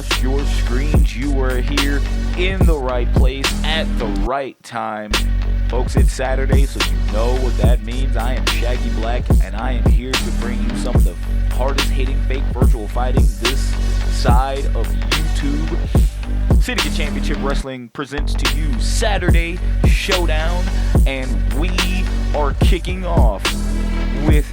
adjust your screens, you are here in the right place at the right time. Folks, it's Saturday, so you know what that means. I am Shaggy Black, and I am here to bring you some of the hardest hitting fake virtual fighting this side of YouTube. Syndicate Championship Wrestling presents to you Saturday Showdown, and we are kicking off with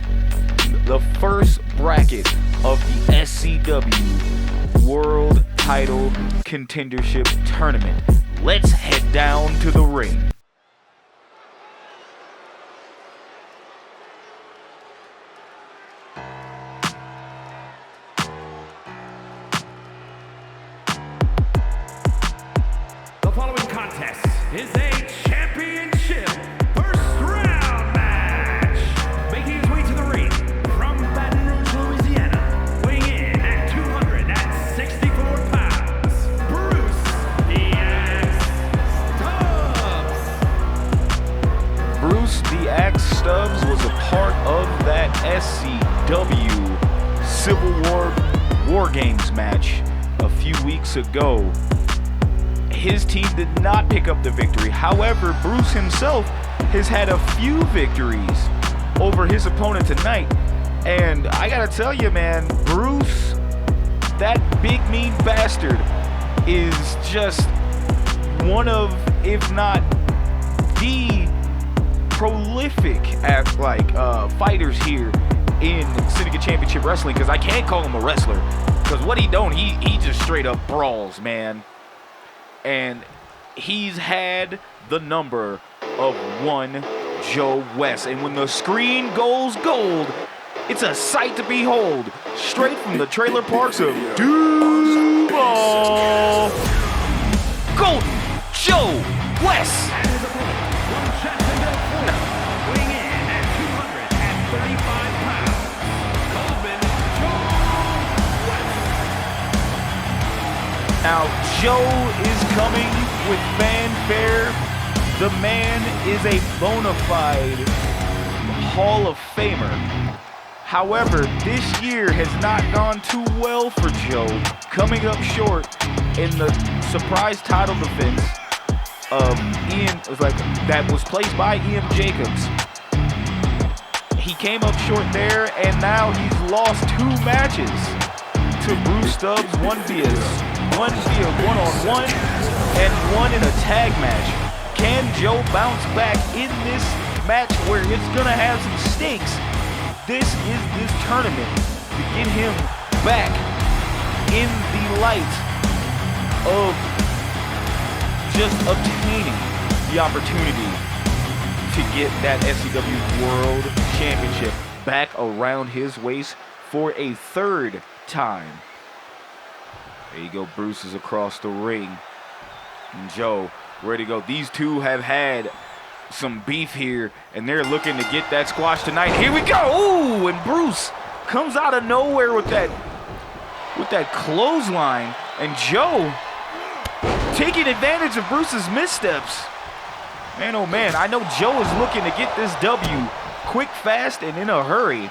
the first bracket of the SCW World Title Contendership Tournament. Let's head down to the ring. The following contest is a championship first round match. Making his way to the ring from Baton Rouge, Louisiana, weighing in at 264 pounds, Bruce the Axe Stubbs. Bruce the Axe Stubbs was a part of that SCW Civil War Games match a few weeks ago. His team did not pick up the victory. However, Bruce himself has had a few victories over his opponent tonight. And I gotta tell you, man, Bruce, that big mean bastard, is just one of, if not the prolific fighters here in Syndicate Championship Wrestling, because I can't call him a wrestler, because what he don't, he just straight up brawls, man. And he's had the number of one Joe West. And when the screen goes gold, it's a sight to behold. Straight from the trailer parks of Duval, Golden Joe West. Weighing in at 235 pounds, Golden Joe West. Now, Joe is coming with fanfare. The man is a bona fide Hall of Famer. However, this year has not gone too well for Joe, coming up short in the surprise title defense of that was placed by Ian Jacobs. He came up short there, and now he's lost 2 matches to Bruce Stubbs, one via one-on-one and one in a tag match. Can Joe bounce back in this match where it's gonna have some stakes? This is this tournament to get him back in the light of just obtaining the opportunity to get that SCW World Championship back around his waist for a third time. There you go, Bruce is across the ring. And Joe, ready to go. These two have had some beef here, and they're looking to get that squash tonight. Here we go. Ooh, and Bruce comes out of nowhere with that clothesline. And Joe taking advantage of Bruce's missteps. Man, oh man, I know Joe is looking to get this W quick, fast, and in a hurry.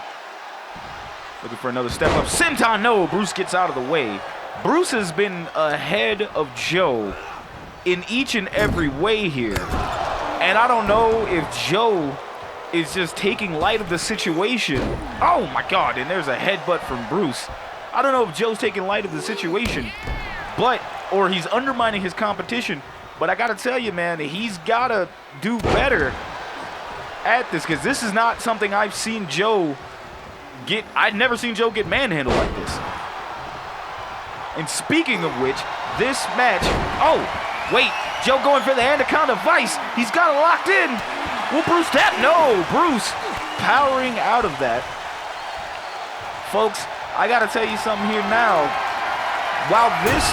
Looking for another step up. Senton, no, Bruce gets out of the way. Bruce has been ahead of Joe in each and every way here. And I don't know if Joe is just taking light of the situation. Oh my God, and there's a headbutt from Bruce. I don't know if Joe's taking light of the situation, or he's undermining his competition. But I gotta tell you, man, he's gotta do better at this, because this is not something I've seen Joe get. I've never seen Joe get manhandled like this. And speaking of which, this match, oh, wait, Joe going for the Anaconda Vice. He's got it locked in. Will Bruce tap? No, Bruce powering out of that. Folks, I got to tell you something here now. While this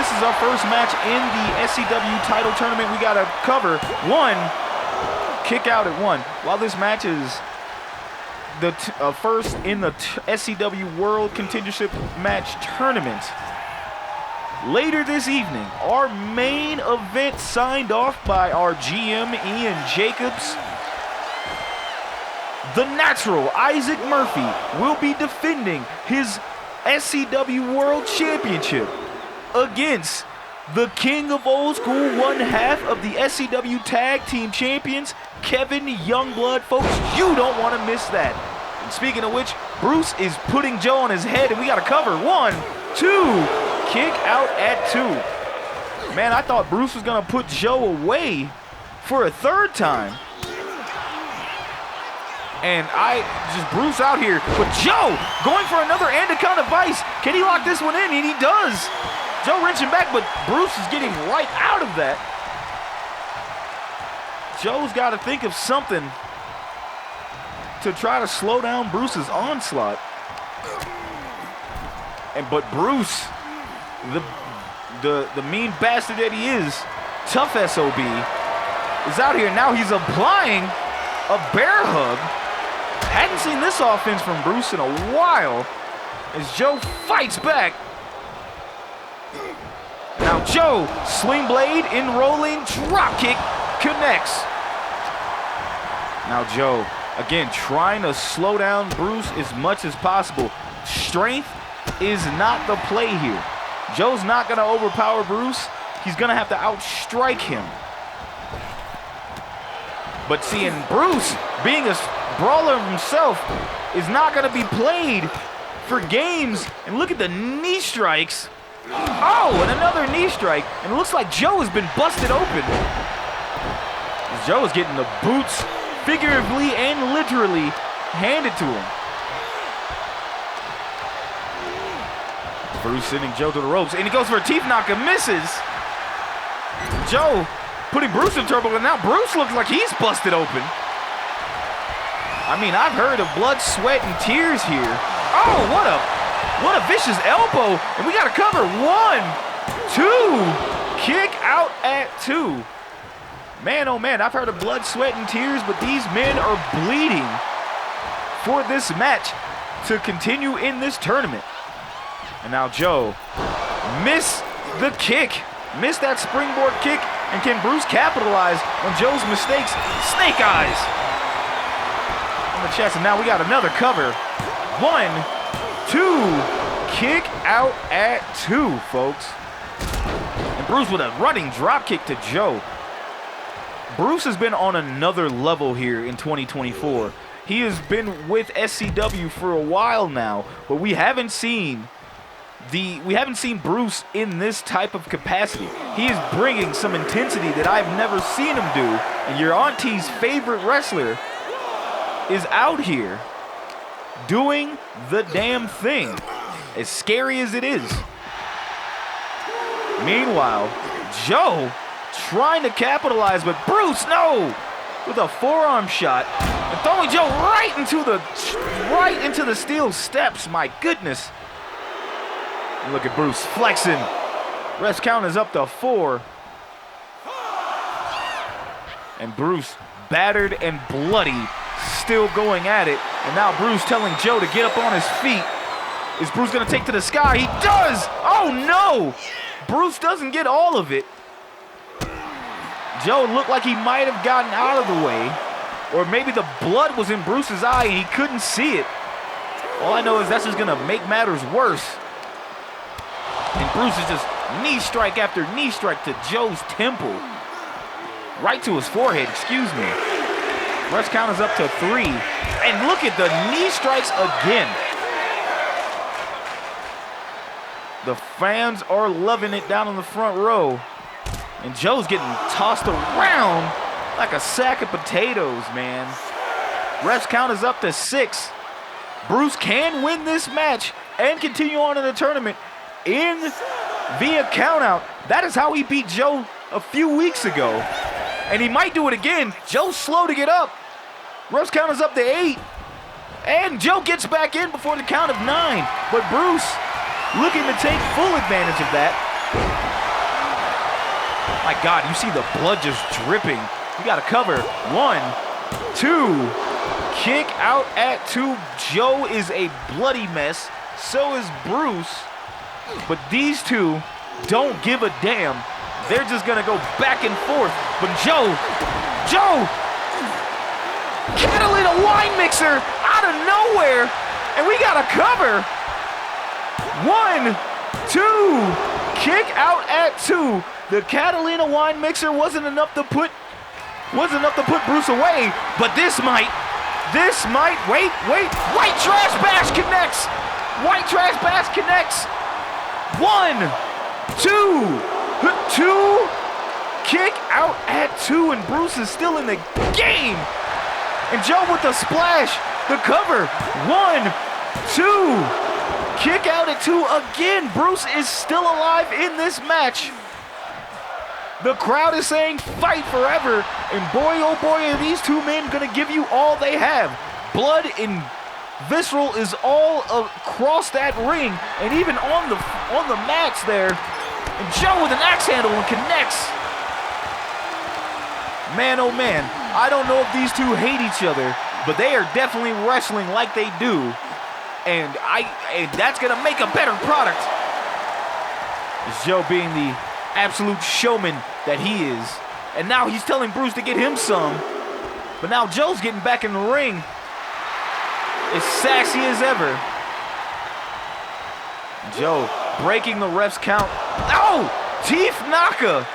is our first match in the SCW Title Tournament, we got to cover one, kick out at 1. While this match is the first in the SCW World Contendership Match Tournament, later this evening, our main event signed off by our GM, Ian Jacobs. The Natural, Issac Murphy, will be defending his SCW World Championship against the king of old school, one half of the SCW Tag Team Champions, Kevin Youngblood. Folks, you don't want to miss that. And speaking of which, Bruce is putting Joe on his head, and we got to cover. 1, 2, kick out at 2. Man, I thought Bruce was going to put Joe away for a third time. And Bruce out here, but Joe going for another anaconda vice. Can he lock this one in? And he does. Joe wrenching back, but Bruce is getting right out of that. Joe's got to think of something to try to slow down Bruce's onslaught. But Bruce, the mean bastard that he is, tough SOB, is out here. Now he's applying a bear hug. Hadn't seen this offense from Bruce in a while as Joe fights back. Now Joe, sling blade, in rolling, drop kick, connects. Now Joe, again, trying to slow down Bruce as much as possible. Strength is not the play here. Joe's not gonna overpower Bruce. He's gonna have to outstrike him. But seeing Bruce being a brawler himself is not gonna be played for games. And look at the knee strikes. Oh, and another knee strike. And it looks like Joe has been busted open. Joe is getting the boots, figuratively and literally, handed to him. Bruce sending Joe to the ropes, and he goes for a teeth knocker, misses. Joe putting Bruce in trouble, and now Bruce looks like he's busted open. I mean, I've heard of blood, sweat, and tears here. Oh, what a vicious elbow, and we got to cover. 1, 2, kick out at 2. Man, oh man, I've heard of blood, sweat, and tears, but these men are bleeding for this match to continue in this tournament. And now Joe missed the kick, missed that springboard kick, and can Bruce capitalize on Joe's mistakes? Snake eyes on the chest, and now we got another cover. 1, 2, kick out at 2, folks. And Bruce with a running drop kick to Joe. Bruce has been on another level here in 2024. He has been with SCW for a while now, but we haven't seen Bruce in this type of capacity. He is bringing some intensity that I've never seen him do, and your auntie's favorite wrestler is out here doing the damn thing, as scary as it is. Meanwhile, Joe trying to capitalize, but Bruce, no, with a forearm shot and throwing Joe right into the steel steps. My goodness. And look at Bruce flexing. Rest count is up to 4. And Bruce, battered and bloody, still going at it. And now Bruce telling Joe to get up on his feet. Is Bruce gonna take to the sky? He does! Oh no! Bruce doesn't get all of it. Joe looked like he might have gotten out of the way, or maybe the blood was in Bruce's eye and he couldn't see it. All I know is that's just gonna make matters worse. And Bruce is just knee strike after knee strike to Joe's temple. Right to his forehead, excuse me. Rest count is up to 3. And look at the knee strikes again. The fans are loving it down in the front row. And Joe's getting tossed around like a sack of potatoes, man. Rest count is up to 6. Bruce can win this match and continue on in the tournament via countout. That is how he beat Joe a few weeks ago. And he might do it again. Joe's slow to get up. Rest count is up to 8. And Joe gets back in before the count of 9. But Bruce looking to take full advantage of that. My God, you see the blood just dripping. You got to cover. 1, 2, kick out at 2. Joe is a bloody mess. So is Bruce. But these two don't give a damn. They're just going to go back and forth. But Joe, Catalina wine mixer out of nowhere. And we got to cover. 1, 2, kick out at 2. The Catalina wine mixer wasn't enough to put Bruce away, but this might, wait, white trash bash connects. 1, 2, kick out at 2, and Bruce is still in the game. And Joe with the splash, the cover, 1, 2, kick out at 2 again. Bruce is still alive in this match. The crowd is saying fight forever, and boy oh boy are these two men gonna give you all they have. Blood and visceral is all across that ring, and even on the mats there. And Joe with an axe handle and connects. Man oh man, I don't know if these two hate each other, but they are definitely wrestling like they do, and that's gonna make a better product. It's Joe being the absolute showman that he is. And now he's telling Bruce to get him some. But now Joe's getting back in the ring. As sassy as ever. Joe breaking the ref's count. Oh! Teeth knocker.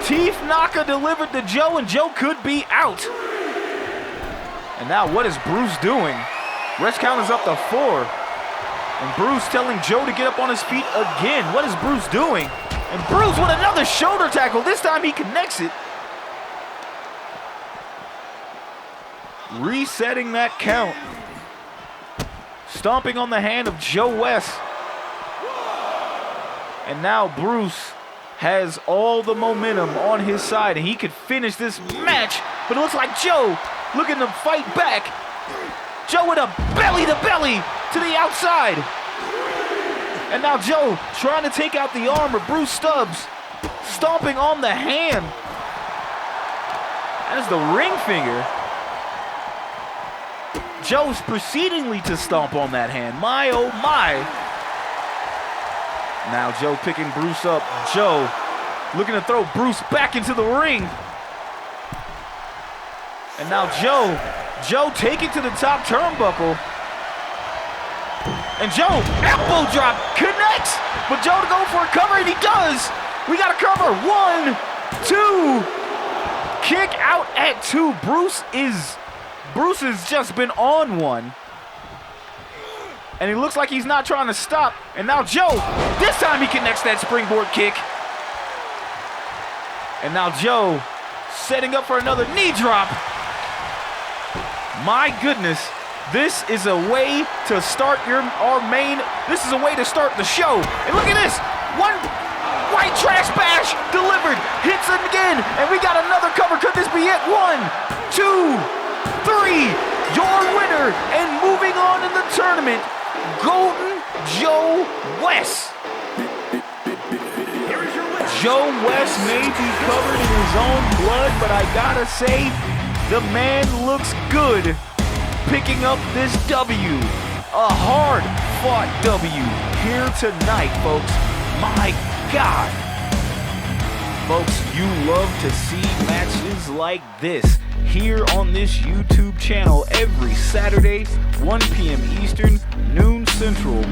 Teeth knocker delivered to Joe, and Joe could be out. And now what is Bruce doing? Ref's count is up to 4. And Bruce telling Joe to get up on his feet again. What is Bruce doing? And Bruce with another shoulder tackle. This time he connects it. Resetting that count. Stomping on the hand of Joe West. And now Bruce has all the momentum on his side, and he could finish this match. But it looks like Joe looking to fight back. Joe with a belly-to-belly to the outside. And now Joe trying to take out the arm of Bruce Stubbs, stomping on the hand. That is the ring finger. Joe's proceedingly to stomp on that hand. My, oh my. Now Joe picking Bruce up. Joe looking to throw Bruce back into the ring. And now Joe taking to the top turnbuckle. And Joe, elbow drop, connects. But Joe to go for a cover, and he does. We got a cover. 1, 2. Kick out at 2. Bruce has just been on one. And it looks like he's not trying to stop. And now Joe, this time he connects that springboard kick. And now Joe setting up for another knee drop. My goodness. This is a way to start this is a way to start the show. And look at this. One white trash bash delivered. Hits him again. And we got another cover. Could this be it? 1, 2, 3. Your winner and moving on in the tournament, Golden Joe West. Joe West may be covered in his own blood, but I gotta say, the man looks good. Picking up this W, a hard-fought W here tonight, folks. My God. Folks, you love to see matches like this here on this YouTube channel every Saturday, 1 p.m. Eastern, noon Central,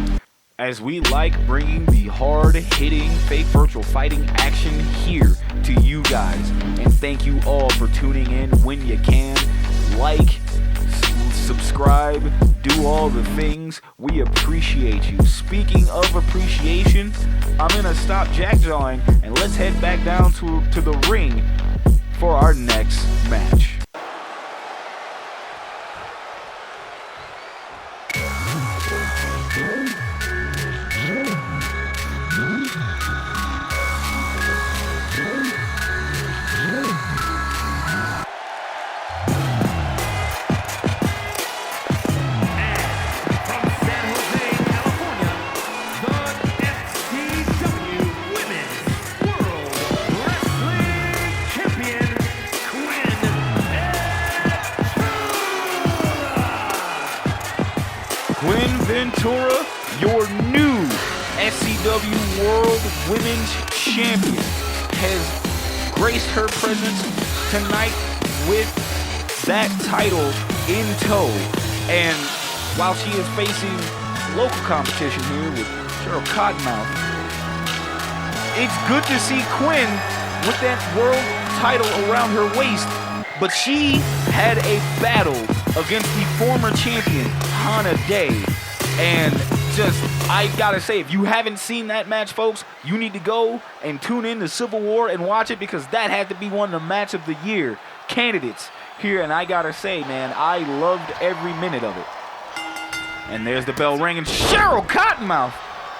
as we like bringing the hard-hitting fake virtual fighting action here to you guys. And thank you all for tuning in when you can. Like, subscribe, do all the things. We appreciate you. Speaking of appreciation, I'm gonna stop jack-jawing and let's head back down to the ring for our next match. Quinn Ventura, your new SCW World Women's Champion, has graced her presence tonight with that title in tow. And while she is facing local competition here with Cheryl Cottonmouth. It's good to see Quinn with that world title around her waist, but she had a battle against the former champion, Hannah Day. And just, I gotta say, if you haven't seen that match, folks, you need to go and tune in to Civil War and watch it, because that had to be one of the match of the year candidates here. And I gotta say, man, I loved every minute of it. And there's the bell ringing. Cheryl Cottonmouth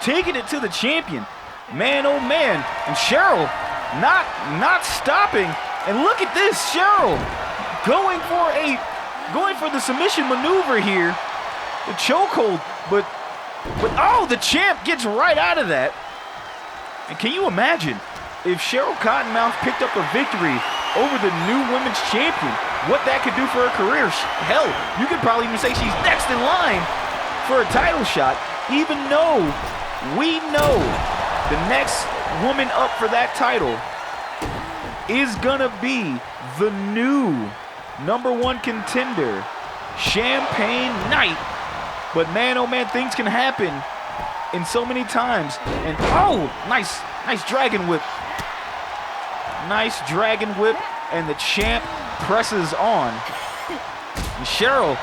taking it to the champion. Man, oh man. And Cheryl not stopping. And look at this, Cheryl going for the submission maneuver here. The chokehold, but oh, the champ gets right out of that. And can you imagine if Cheryl Cottonmouth picked up a victory over the new women's champion, what that could do for her career? Hell, you could probably even say she's next in line for a title shot, even though we know the next woman up for that title is gonna be the new #1 contender, Champagne Knight. But man, oh man, things can happen in so many times. And oh, nice dragon whip. Nice dragon whip, and the champ presses on. And Cheryl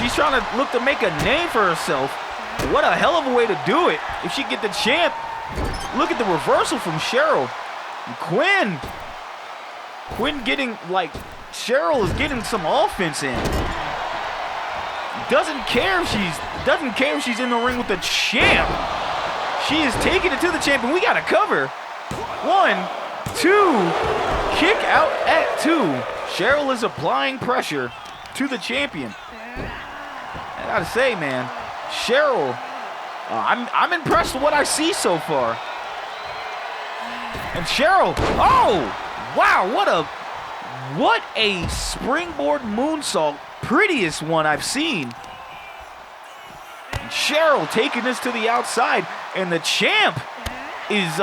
she's trying to look to make a name for herself. What a hell of a way to do it. If she get the champ, look at the reversal from Cheryl. And Quinn getting, like, Cheryl is getting some offense in. Doesn't care if she's in the ring with the champ. She is taking it to the champ, and we got to cover. 1, 2, kick out at 2. Cheryl is applying pressure to the champion. I gotta say, man, Cheryl, I'm impressed with what I see so far. And Cheryl, oh, wow, what a springboard moonsault. Prettiest one I've seen. And Cheryl taking this to the outside, and the champ is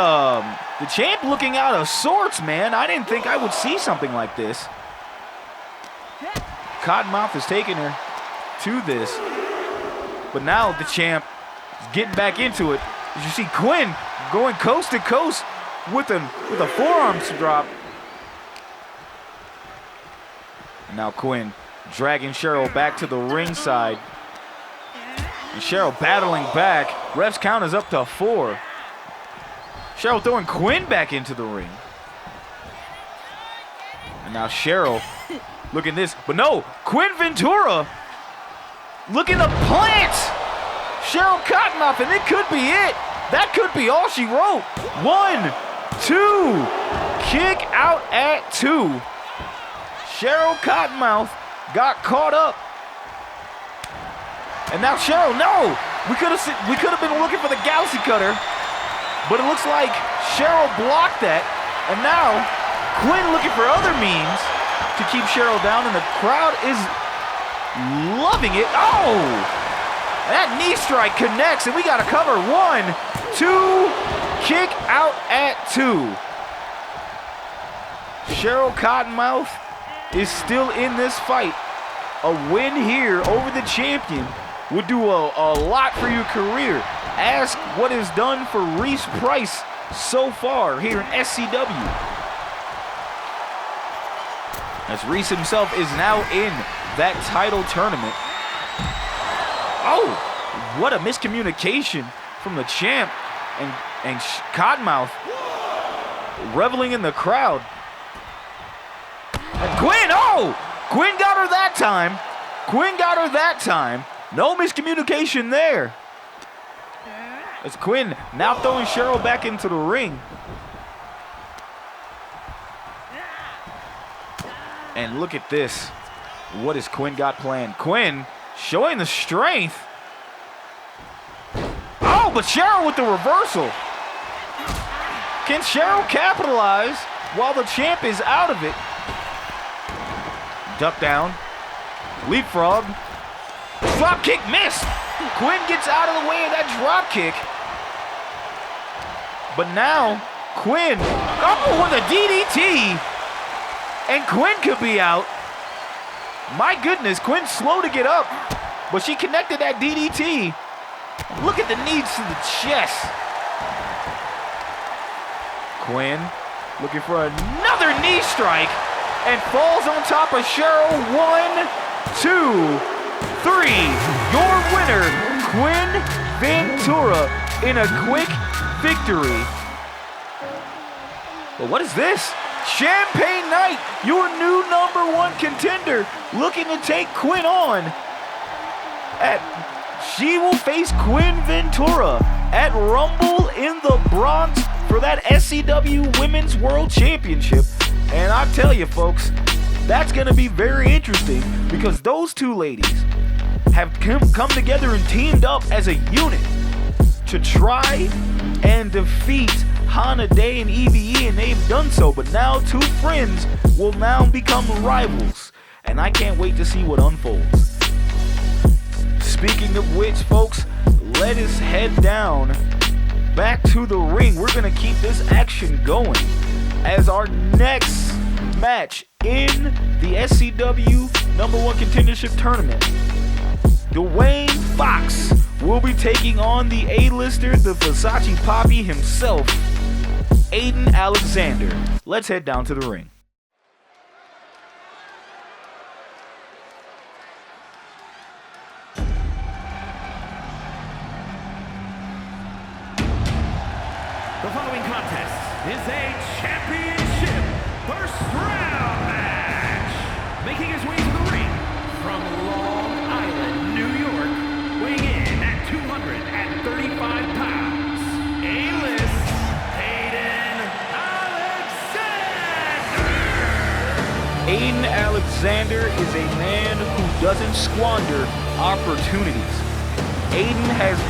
looking out of sorts, man. I didn't think I would see something like this. Cottonmouth is taking her to this, but now the champ is getting back into it. As you see Quinn going coast to coast with a forearm drop. And now Quinn dragging Cheryl back to the ringside. And Cheryl battling back. Ref's count is up to 4. Cheryl throwing Quinn back into the ring. And now Cheryl, look at this. But no, Quinn Ventura looking to plant Cheryl Cottonmouth, and it could be it. That could be all she wrote. 1, 2, kick out at 2. Cheryl Cottonmouth got caught up. And now Cheryl, no! We could have been looking for the Galaxy Cutter, but it looks like Cheryl blocked that. And now Quinn looking for other means to keep Cheryl down, and the crowd is loving it. Oh! That knee strike connects, and we got to cover. 1, 2, kick out at 2. Cheryl Cottonmouth is still in this fight. A win here over the champion would do a lot for your career. Ask what is done for Reese Price so far here in SCW. As Reese himself is now in that title tournament. Oh, what a miscommunication from the champ and Cottonmouth reveling in the crowd. And Quinn, oh! Quinn got her that time. Quinn got her that time. No miscommunication there. As Quinn now throwing Cheryl back into the ring. And look at this. What has Quinn got planned? Quinn showing the strength. Oh, but Cheryl with the reversal. Can Cheryl capitalize while the champ is out of it? Duck down. Leapfrog. Drop kick missed. Quinn gets out of the way of that drop kick. But now, Quinn, oh, with a DDT. And Quinn could be out. My goodness, Quinn's slow to get up. but she connected that DDT. Look at the knees to the chest. Quinn looking for another knee strike and falls on top of Cheryl. 1, 2, 3. Your winner, Quinn Ventura, in a quick victory. But what is this? Champagne Night, your new #1 contender, looking to take Quinn on. She will face Quinn Ventura at Rumble in the Bronx for that SCW Women's World Championship. And I tell you folks, that's going to be very interesting because those two ladies have come together and teamed up as a unit to try and defeat Hannah Day and EVE, and they've done so. But now two friends will now become rivals, and I can't wait to see what unfolds. Speaking of which, folks, let us head down back to the ring. We're going to keep this action going as our next match in the SCW #1 Contendership Tournament. Dwayne Fox will be taking on the A-lister, the Versace Poppy himself, Aiden Alexander. Let's head down to the ring. The following contest is a championship first round match. Making his way to the ring from Long Island, New York, weighing in at 235 pounds, A-list, Aiden Alexander. Aiden Alexander is a man who doesn't squander opportunities. Aiden has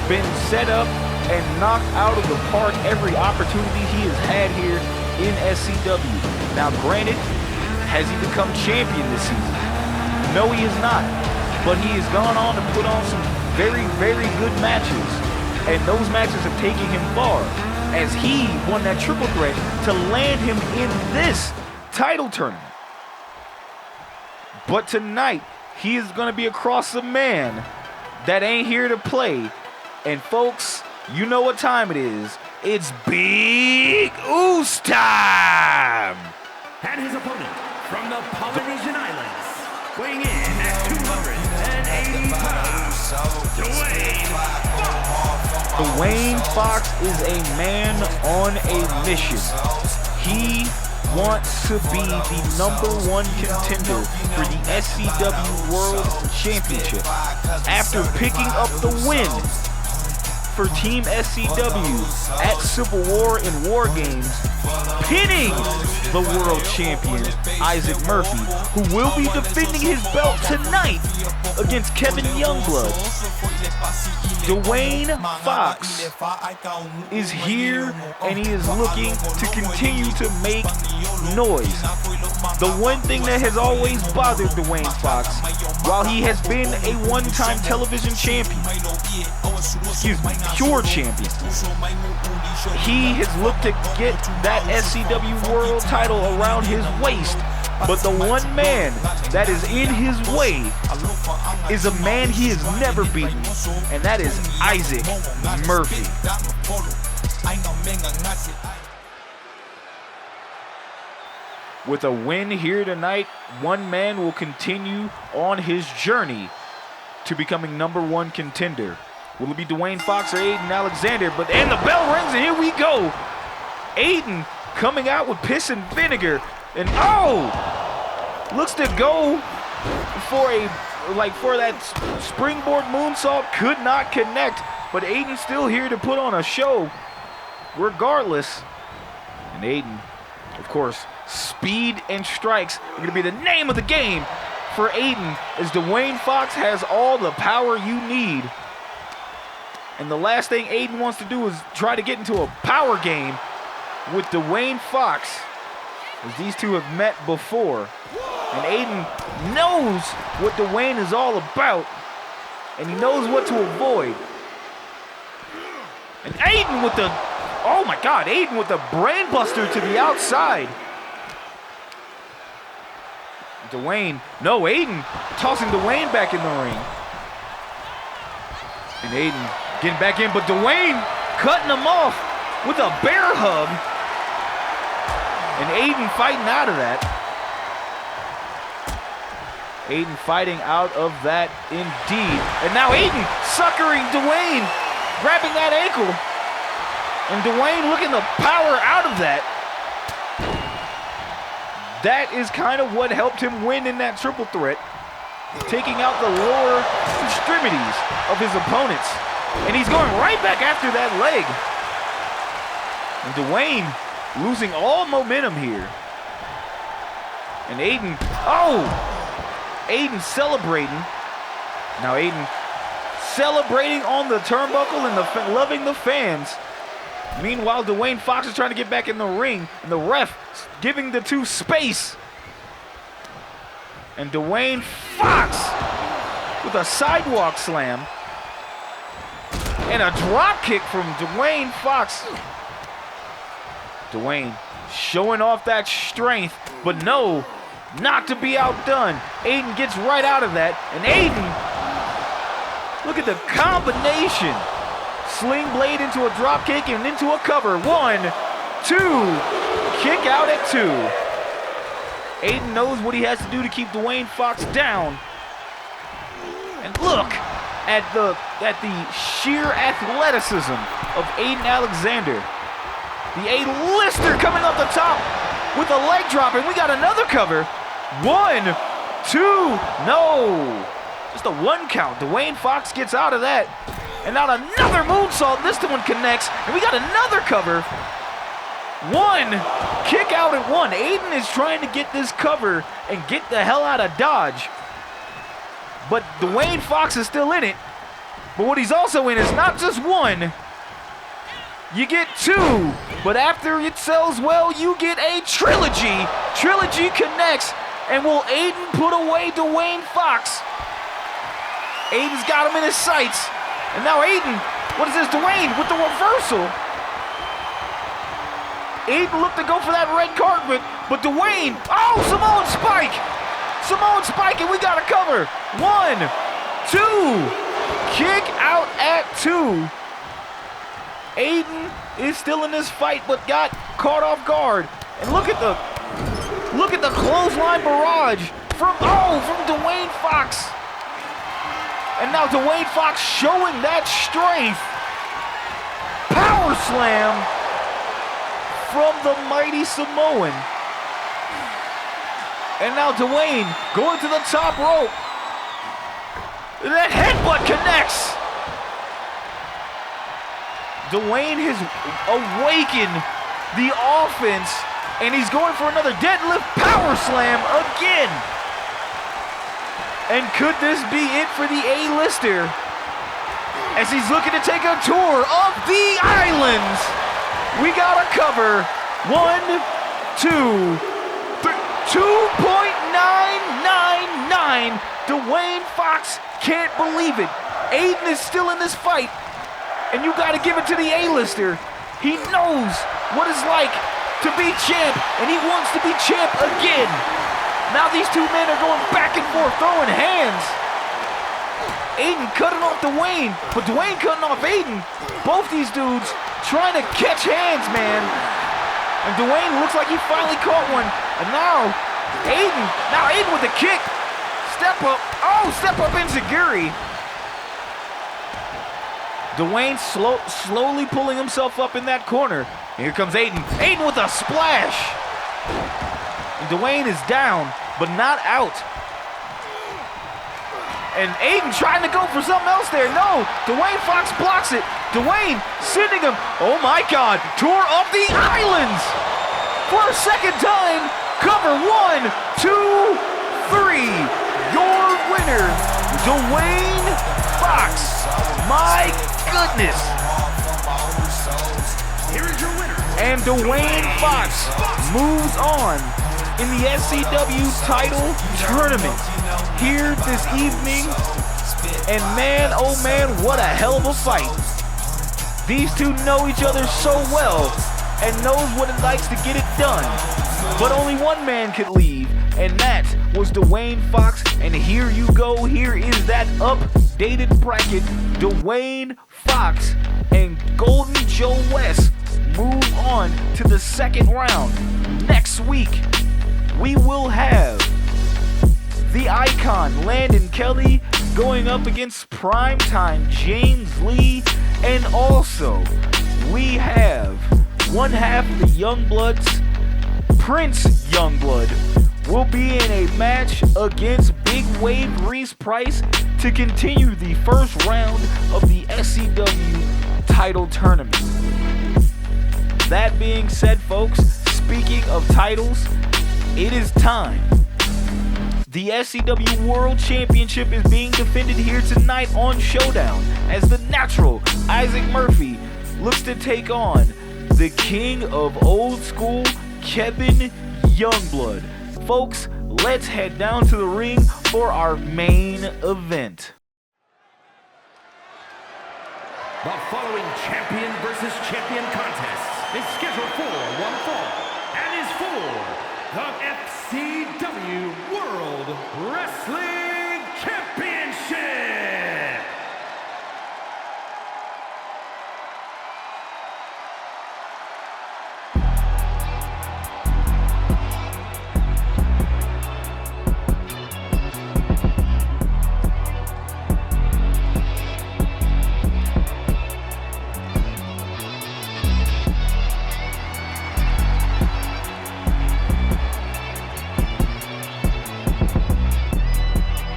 been set up and knocked out of the park every opportunity he has had here in SCW. Now granted, has he become champion this season? No, he has not. But he has gone on to put on some very, very good matches. And those matches have taken him far, as he won that triple threat to land him in this title tournament. But tonight, he is going to be across a man that ain't here to play. And folks, you know what time it is. It's Big Oos time! And his opponent from the Polynesian Islands, weighing in at 280 pounds, Dwayne Fox is a man on a mission. He wants to be the #1 contender for the SCW World Championship after picking up the win for Team SCW at Civil War and War Games, pinning the world champion Issac Murphy, who will be defending his belt tonight against Kevin Youngblood. Dwayne Fox is here and he is looking to continue to make noise. The one thing that has always bothered Dwayne Fox, while he has been a one-time television champion, pure champion, he has looked to get that SCW World Title around his waist. But the one man that is in his way is a man he has never beaten, and that is Issac Murphy. With a win here tonight, one man will continue on his journey to becoming #1 contender. Will it be Dwayne Fox or Aiden Alexander? And the bell rings, and here we go. Aiden coming out with piss and vinegar, and looks to go for that springboard moonsault, could not connect, but Aiden's still here to put on a show regardless. And Aiden, of course, speed and strikes are going to be the name of the game for Aiden, as Dwayne Fox has all the power you need. And the last thing Aiden wants to do is try to get into a power game with Dwayne Fox, as these two have met before. And Aiden knows what Dwayne is all about, and he knows what to avoid. And Aiden with the, oh my God, Aiden with the brain buster to the outside. Aiden tossing Dwayne back in the ring. And Aiden getting back in, but Dwayne cutting him off with a bear hug. And Aiden fighting out of that. Aiden fighting out of that indeed. And now Aiden suckering Dwayne, grabbing that ankle. And Dwayne looking to power out of that. That is kind of what helped him win in that triple threat. Taking out the lower extremities of his opponents. And he's going right back after that leg. And Dwayne losing all momentum here. And Aiden, Aiden celebrating. Now Aiden celebrating on the turnbuckle and loving the fans. Meanwhile, Dwayne Fox is trying to get back in the ring, and the ref giving the two space. And Dwayne Fox with a sidewalk slam and a drop kick from Dwayne Fox. Dwayne showing off that strength, but no, not to be outdone. Aiden gets right out of that, and Aiden, look at the combination. Sling blade into a drop kick and into a cover. 1, 2, kick out at 2. Aiden knows what he has to do to keep Dwayne Fox down. And look at the sheer athleticism of Aiden Alexander. The A-lister coming up the top with a leg drop, and we got another cover. 1, 2, no. Just a 1 count. Dwayne Fox gets out of that. And now another moonsault. This one connects, and we got another cover. 1, kick out at 1. Aiden is trying to get this cover and get the hell out of Dodge. But Dwayne Fox is still in it. But what he's also in is not just 1. You get 2, but after it sells well, you get a trilogy. Trilogy connects, and will Aiden put away Dwayne Fox? Aiden's got him in his sights. And now Aiden, what is this? Dwayne with the reversal. Aiden looked to go for that red carpet, but Dwayne, Samoan spike! Samoan spike, and we got a cover. 1, 2, kick out at 2. Aiden is still in this fight, but got caught off guard. And look at the clothesline barrage from Dwayne Fox. And now Dwayne Fox showing that strength. Power slam from the mighty Samoan. And now Dwayne going to the top rope. That headbutt connects. Dwayne has awakened the offense, and he's going for another deadlift power slam again. And could this be it for the A-lister? As he's looking to take a tour of the islands. We got a cover. 1, 2, 3, 2.999. Dwayne Fox can't believe it. Aiden is still in this fight. And you got to give it to the A-lister. He knows what it's like to be champ, and he wants to be champ again. Now these two men are going back and forth, throwing hands. Aiden cutting off Dwayne, but Dwayne cutting off Aiden. Both these dudes trying to catch hands, man. And Dwayne looks like he finally caught one. And now Aiden with the kick. Step up. Step up enziguri. Dwayne slowly pulling himself up in that corner. And here comes Aiden. Aiden with a splash. And Dwayne is down, but not out. And Aiden trying to go for something else there. No, Dwayne Fox blocks it. Dwayne sending him, oh my God, tour of the islands. For a second time, cover 1, 2, 3. Your winner, Dwayne Fox. My goodness. Here is your winner. And Dwayne Fox moves on in the SCW Title Tournament here this evening. And man, oh man, what a hell of a fight. These two know each other so well and knows what it likes to get it done. But only one man could leave, and that was Dwayne Fox. And here you go. Here is that updated bracket. Dwayne Fox and Golden Joe West move on to the second round. Next week, we will have the Icon Landon Kelly going up against Primetime James Lee. And also, we have one half of the Youngbloods, Prince Youngblood, will be in a match against Big Wave Reese Price to continue the first round of the SCW Title Tournament. That being said, folks, speaking of titles, it is time. The SCW World Championship is being defended here tonight on Showdown as the natural Issac Murphy looks to take on the king of old school, Kevin Youngblood. Folks, let's head down to the ring for our main event. The following champion versus champion contest is scheduled for one fall and is for the SCW World Wrestling Championship.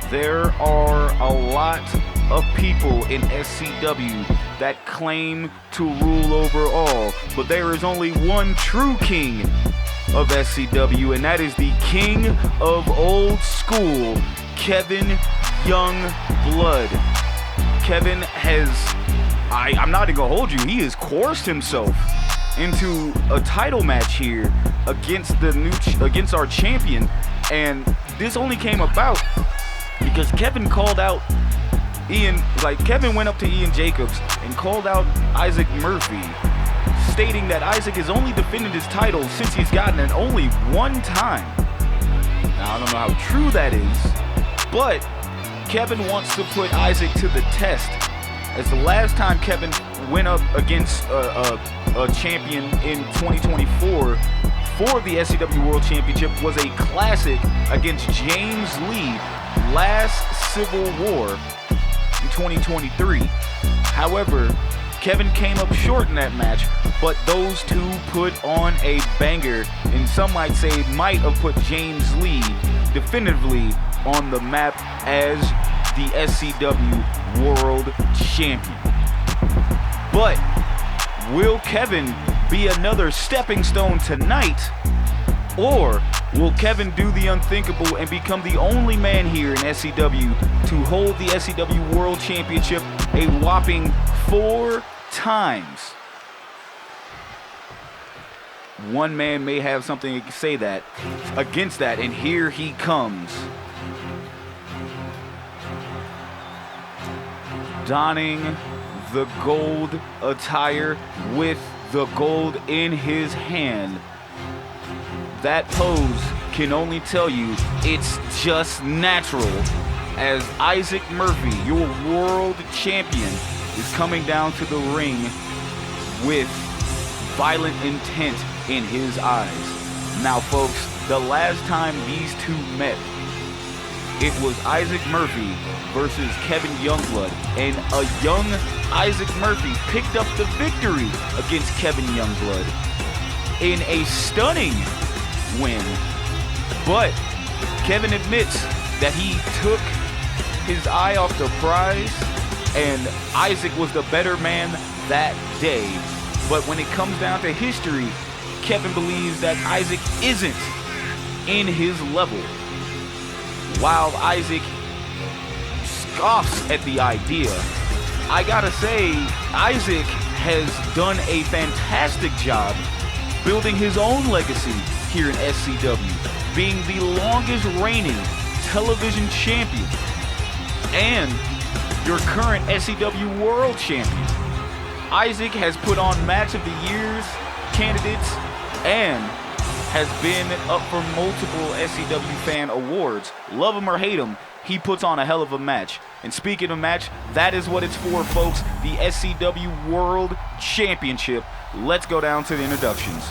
There are a lot of people in SCW that claim to rule over all, but there is only one true king of SCW, and that is the king of old school, Kevin Youngblood. Kevin has, I'm not even gonna hold you, he has coerced himself into a title match here against our champion, and this only came about because Kevin called out Kevin went up to Ian Jacobs and called out Issac Murphy, stating that Issac has only defended his title since he's gotten it only one time. Now, I don't know how true that is, but Kevin wants to put Issac to the test, as the last time Kevin went up against a champion in 2024 for the SCW World Championship was a classic against James Lee last Civil War in 2023. However, Kevin came up short in that match, but those two put on a banger, and some might say might have put James Lee definitively on the map as the SCW World Champion. But will Kevin be another stepping stone tonight, or will Kevin do the unthinkable and become the only man here in SCW to hold the SCW World Championship a whopping 4 times? One man may have something to say that against that, and here he comes. Donning the gold attire with the gold in his hand. That pose can only tell you it's just natural, as Issac Murphy, your world champion, is coming down to the ring with violent intent in his eyes. Now, folks, the last time these two met, it was Issac Murphy versus Kevin Youngblood, and a young Issac Murphy picked up the victory against Kevin Youngblood in a stunning win. But Kevin admits that he took his eye off the prize, and Issac was the better man that day. But when it comes down to history, Kevin believes that Issac isn't in his level, while Issac scoffs at the idea. I gotta say, Issac has done a fantastic job building his own legacy here in SCW, being the longest reigning television champion and your current SCW World Champion. Issac has put on Match of the Year's candidates and has been up for multiple SCW fan awards. Love him or hate him, he puts on a hell of a match. And speaking of match, that is what it's for, folks. The SCW World Championship. Let's go down to the introductions.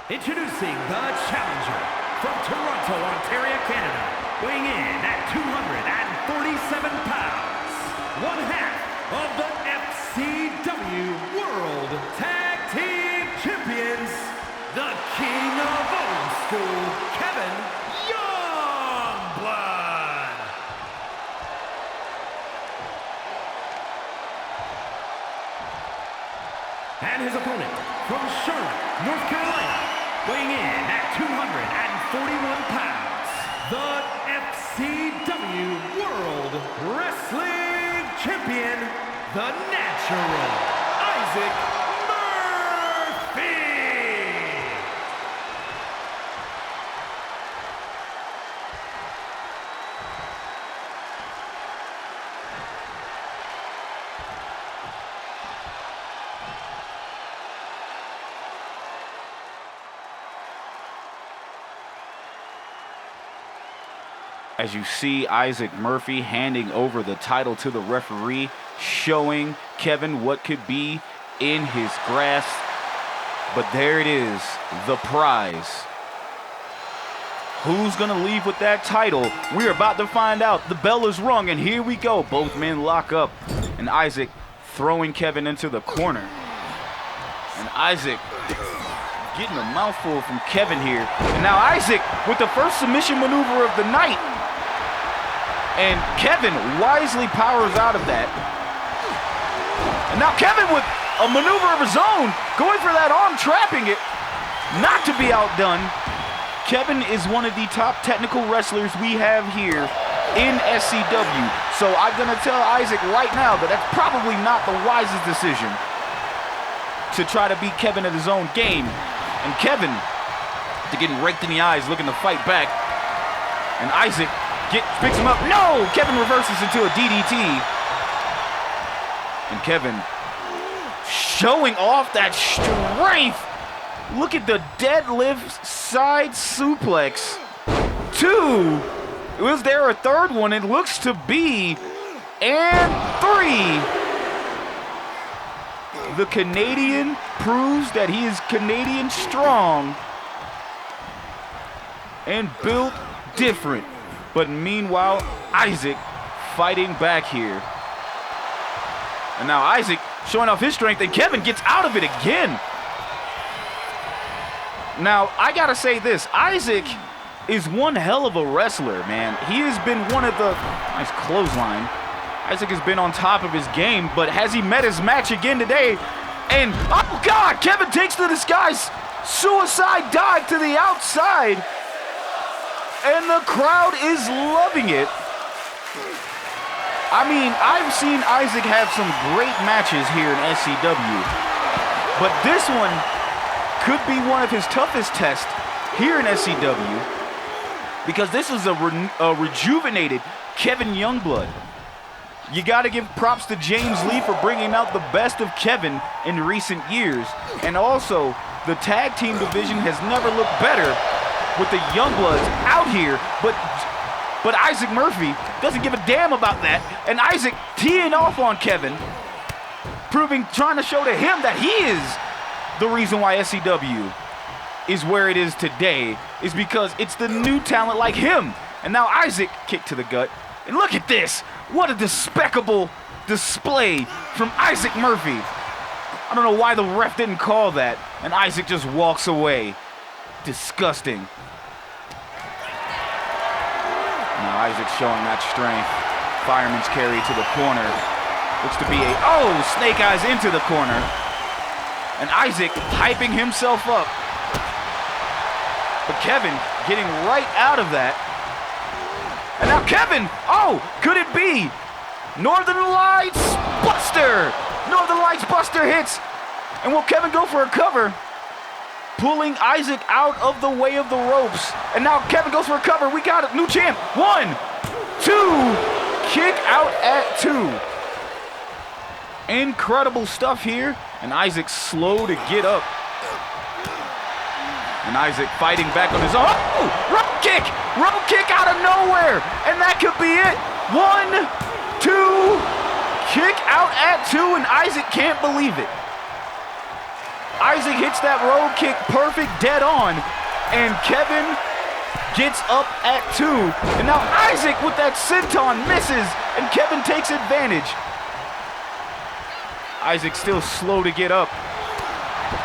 Introducing the challenger from Toronto, Ontario, Canada, weighing in at 247 pounds, one half of the SCW World Tag Team Champions, the King of Old School, Kevin Youngblood. And his opponent from Charlotte, North Carolina, weighing in at 241 pounds, the SCW World Wrestling Champion, the Natural, Issac Murphy. As you see Issac Murphy handing over the title to the referee, showing Kevin what could be in his grasp. But there it is, the prize. Who's gonna leave with that title? We're about to find out. The bell is rung, and here we go. Both men lock up, and Issac throwing Kevin into the corner. And Issac getting a mouthful from Kevin here. And now Issac with the first submission maneuver of the night. And Kevin wisely powers out of that. And now Kevin with a maneuver of his own, going for that arm, trapping it. Not to be outdone. Kevin is one of the top technical wrestlers we have here in SCW. So I'm gonna tell Issac right now that that's probably not the wisest decision to try to beat Kevin at his own game. And Kevin, getting raked in the eyes, looking to fight back. And Issac picks him up. No! Kevin reverses into a DDT. And Kevin showing off that strength. Look at the deadlift side suplex. 2. Was there a third one? It looks to be. And 3. The Canadian proves that he is Canadian strong and built different. But meanwhile, Issac fighting back here. And now Issac showing off his strength, and Kevin gets out of it again. Now, I gotta say this, Issac is one hell of a wrestler, man. He has been one of the, nice clothesline. Issac has been on top of his game, but has he met his match again today? And, oh God, Kevin takes to the skies, suicide dive to the outside. And the crowd is loving it. I mean, I've seen Issac have some great matches here in SCW. But this one could be one of his toughest tests here in SCW. Because this is a rejuvenated Kevin Youngblood. You got to give props to James Lee for bringing out the best of Kevin in recent years. And also, the tag team division has never looked better with the Youngbloods out here, but Issac Murphy doesn't give a damn about that, and Issac teeing off on Kevin, trying to show to him that he is the reason why SCW is where it is today, is because it's the new talent like him. And now Issac kicked to the gut, and look at this, what a despicable display from Issac Murphy. I don't know why the ref didn't call that, and Issac just walks away. Disgusting. Now Issac showing that strength. Fireman's carry to the corner. Looks to be a, oh, snake eyes into the corner. And Issac hyping himself up. But Kevin getting right out of that. And now Kevin, oh, could it be? Northern Lights Buster. Northern Lights Buster hits. And will Kevin go for a cover? Pulling Issac out of the way of the ropes. And now Kevin goes for a cover. We got a new champ. 1, 2. Kick out at 2. Incredible stuff here. And Issac slow to get up. And Issac fighting back on his own. Oh! Rope kick out of nowhere. And that could be it. 1, 2, kick out at 2, and Issac can't believe it. Issac hits that road kick perfect, dead on, and Kevin gets up at 2. And now Issac with that senton misses, and Kevin takes advantage. Issac still slow to get up.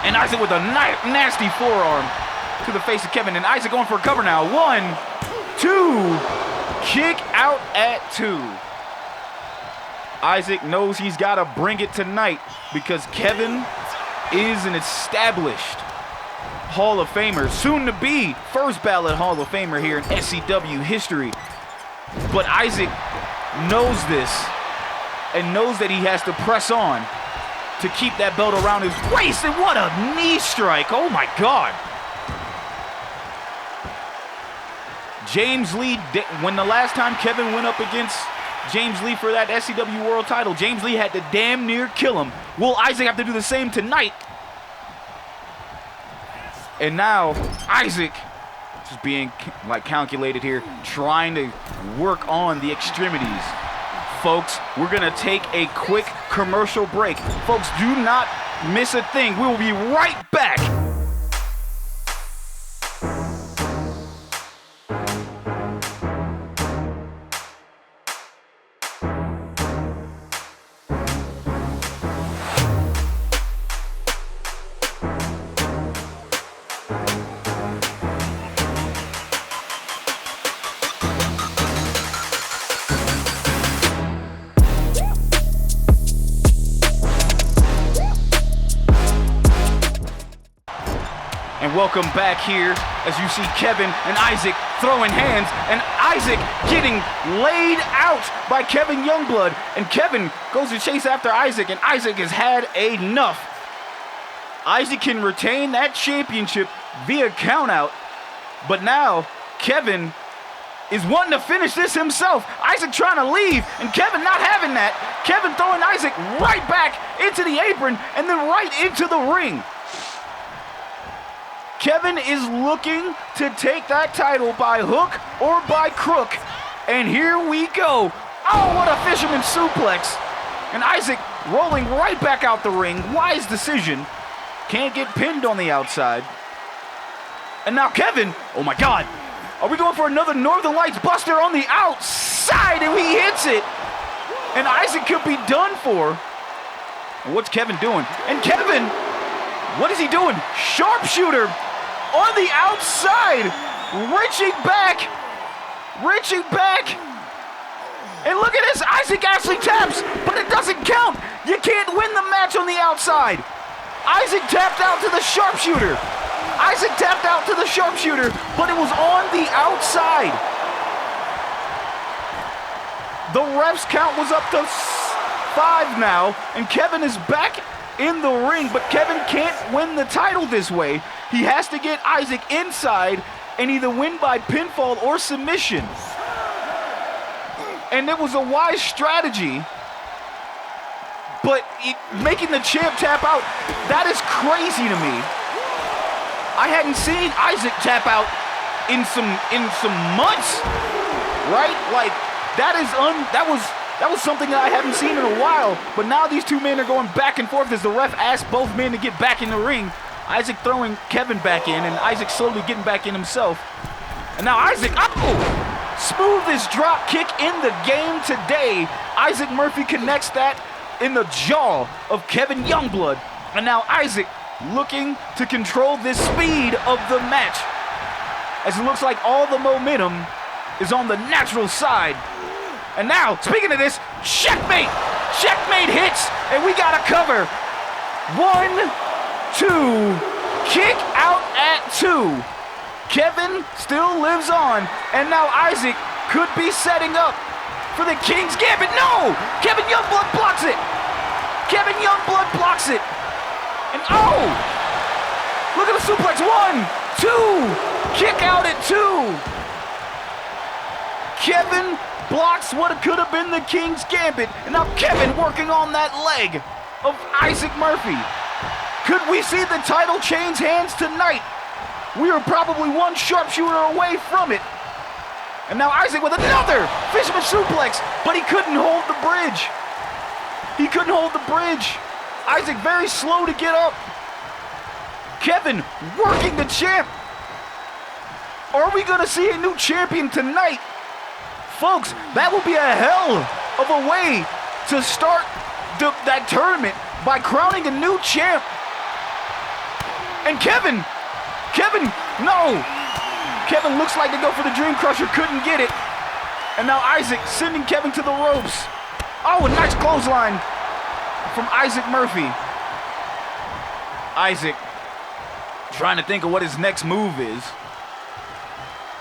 And Issac with a nasty forearm to the face of Kevin, and Issac going for a cover now. 1, 2, kick out at 2. Issac knows he's got to bring it tonight because Kevin is an established Hall of Famer, soon to be first ballot Hall of Famer here in SCW history. But Issac knows this and knows that he has to press on to keep that belt around his waist. And what a knee strike. Oh my God. James Lee, when the last time Kevin went up against James Lee for that SCW World Title, James Lee had to damn near kill him. Will Issac have to do the same tonight? And now Issac just being like calculated here, trying to work on the extremities. Folks, we're gonna take a quick commercial break. Folks, do not miss a thing. We will be right back. And welcome back here as you see Kevin and Issac throwing hands, and Issac getting laid out by Kevin Youngblood. And Kevin goes to chase after Issac, and Issac has had enough. Issac can retain that championship via countout, but now Kevin is wanting to finish this himself. Issac trying to leave, and Kevin not having that. Kevin throwing Issac right back into the apron and then right into the ring. Kevin is looking to take that title by hook or by crook. And here we go. Oh, what a fisherman suplex. And Issac rolling right back out the ring. Wise decision. Can't get pinned on the outside. And now Kevin, oh my God. Are we going for another Northern Lights Buster on the outside? And he hits it. And Issac could be done for. And what's Kevin doing? And Kevin, what is he doing? Sharpshooter on the outside, reaching back, and look at this, Issac actually taps, but it doesn't count. You can't win the match on the outside. Issac tapped out to the sharpshooter. But it was on the outside. The ref's count was up to 5 now, and Kevin is back in the ring, but Kevin can't win the title this way. He has to get Issac inside and either win by pinfall or submission. And it was a wise strategy, but making the champ tap out, that is crazy to me. I hadn't seen Issac tap out in some months, right? Like that was something that I haven't seen in a while, but now these two men are going back and forth as the ref asks both men to get back in the ring. Issac throwing Kevin back in, and Issac slowly getting back in himself. And now Issac, smoothest drop kick in the game today. Issac Murphy connects that in the jaw of Kevin Youngblood. And now Issac looking to control this speed of the match, as it looks like all the momentum is on the natural side. And now, speaking of this, checkmate! Checkmate hits, and we got a cover. 1, 2, kick out at 2. Kevin still lives on, and now Issac could be setting up for the King's Gambit. No! Kevin Youngblood blocks it! And oh! Look at the suplex. 1, 2, kick out at 2. Kevin blocks what could have been the King's Gambit. And now Kevin working on that leg of Issac Murphy. Could we see the title change hands tonight? We are probably one sharpshooter away from it. And now Issac with another fisherman suplex, but he couldn't hold the bridge. He couldn't hold the bridge. Issac very slow to get up. Kevin working the champ. Are we gonna see a new champion tonight? Folks, that will be a hell of a way to start that tournament by crowning a new champ. And Kevin, no! Kevin looks like to go for the Dream Crusher, couldn't get it. And now Issac sending Kevin to the ropes. Oh, a nice clothesline from Issac Murphy. Issac trying to think of what his next move is.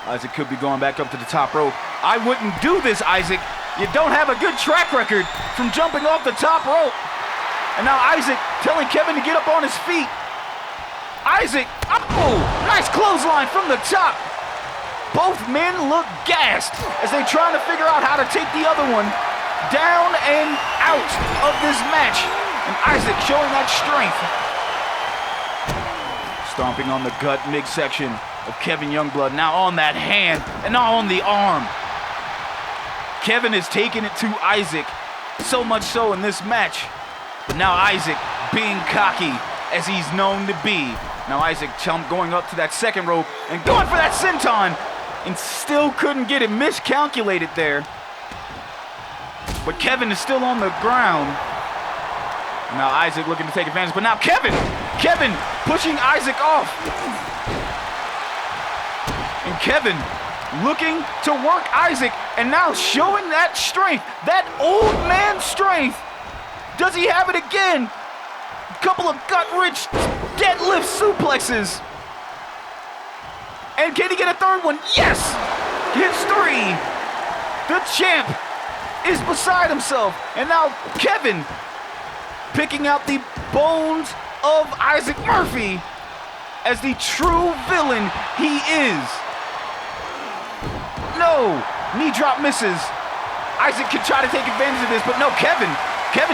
Issac could be going back up to the top rope. I wouldn't do this, Issac. You don't have a good track record from jumping off the top rope. And now Issac telling Kevin to get up on his feet. Issac, oh, nice clothesline from the top. Both men look gassed as they're trying to figure out how to take the other one down and out of this match. And Issac showing that strength. Stomping on the gut midsection of Kevin Youngblood, now on that hand and now on the arm. Kevin is taking it to Issac, so much so in this match. But now Issac being cocky as he's known to be. Now Issac going up to that second rope and going for that senton and still couldn't get it, miscalculated there. But Kevin is still on the ground. Now Issac looking to take advantage, but now Kevin pushing Issac off. And Kevin looking to work Issac and now showing that strength, that old man strength. Does he have it again? A couple of gut-rich deadlift suplexes. And can he get a third one? Yes! Hits 3. The champ is beside himself. And now Kevin picking out the bones of Issac Murphy as the true villain he is. No! Knee drop misses. Issac could try to take advantage of this, but no, Kevin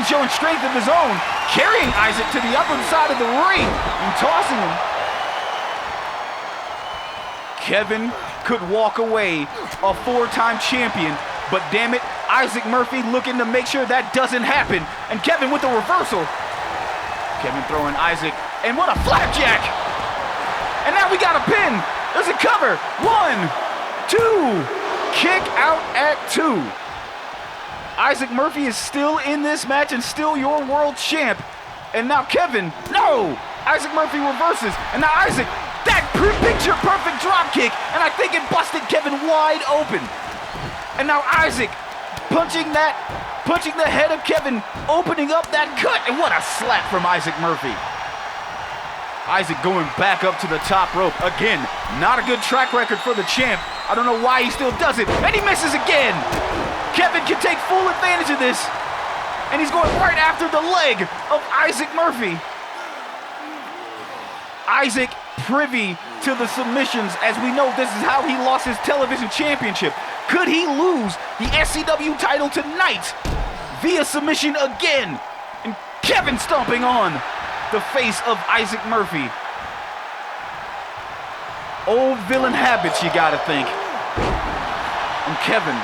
showing strength of his own, carrying Issac to the upper side of the ring and tossing him. Kevin could walk away a 4-time champion, but damn it, Issac Murphy looking to make sure that doesn't happen. And Kevin with the reversal. Kevin throwing Issac, and what a flapjack! And now we got a pin. There's a cover. 1, 2. Kick out at 2. Issac Murphy is still in this match and still your world champ. And now Kevin, no! Issac Murphy reverses, and now Issac, that picture perfect drop kick, and I think it busted Kevin wide open. And now Issac punching the head of Kevin, opening up that cut, and what a slap from Issac Murphy. Issac going back up to the top rope. Again, not a good track record for the champ. I don't know why he still does it, and he misses again. Kevin can take full advantage of this, and he's going right after the leg of Issac Murphy. Issac privy to the submissions, as we know this is how he lost his television championship. Could he lose the SCW title tonight via submission again? And Kevin stomping on the face of Issac Murphy. Old villain habits, you gotta think. And Kevin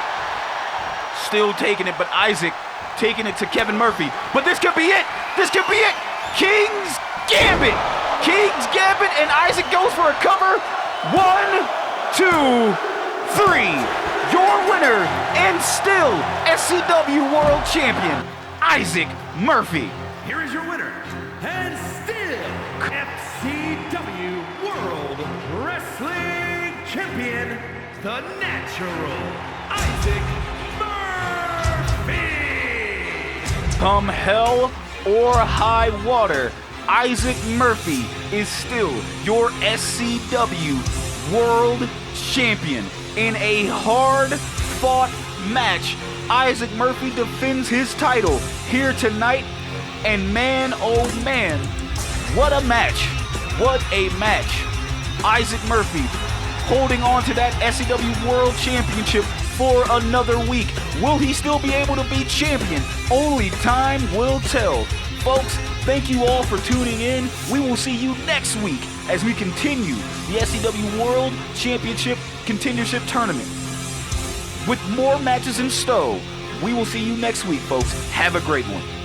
still taking it, but Issac taking it to Kevin Murphy. But this could be it. This could be it. King's Gambit. King's Gambit, and Issac goes for a cover. 1, 2, 3. Your winner and still SCW World Champion, Issac Murphy. Here is your winner and still SCW World Wrestling Champion, the Natural, Issac Murphy. Come hell or high water, Issac Murphy is still your SCW World Champion. In a hard-fought match, Issac Murphy defends his title here tonight. And man, oh man, what a match. What a match. Issac Murphy holding on to that SCW World Championship for another week. Will he still be able to be champion? Only time will tell. Folks, Thank you all for tuning in. We will see you next week as we continue the SCW World Championship Contendership Tournament. With more matches in stow, we will see you next week, folks. Have a great one.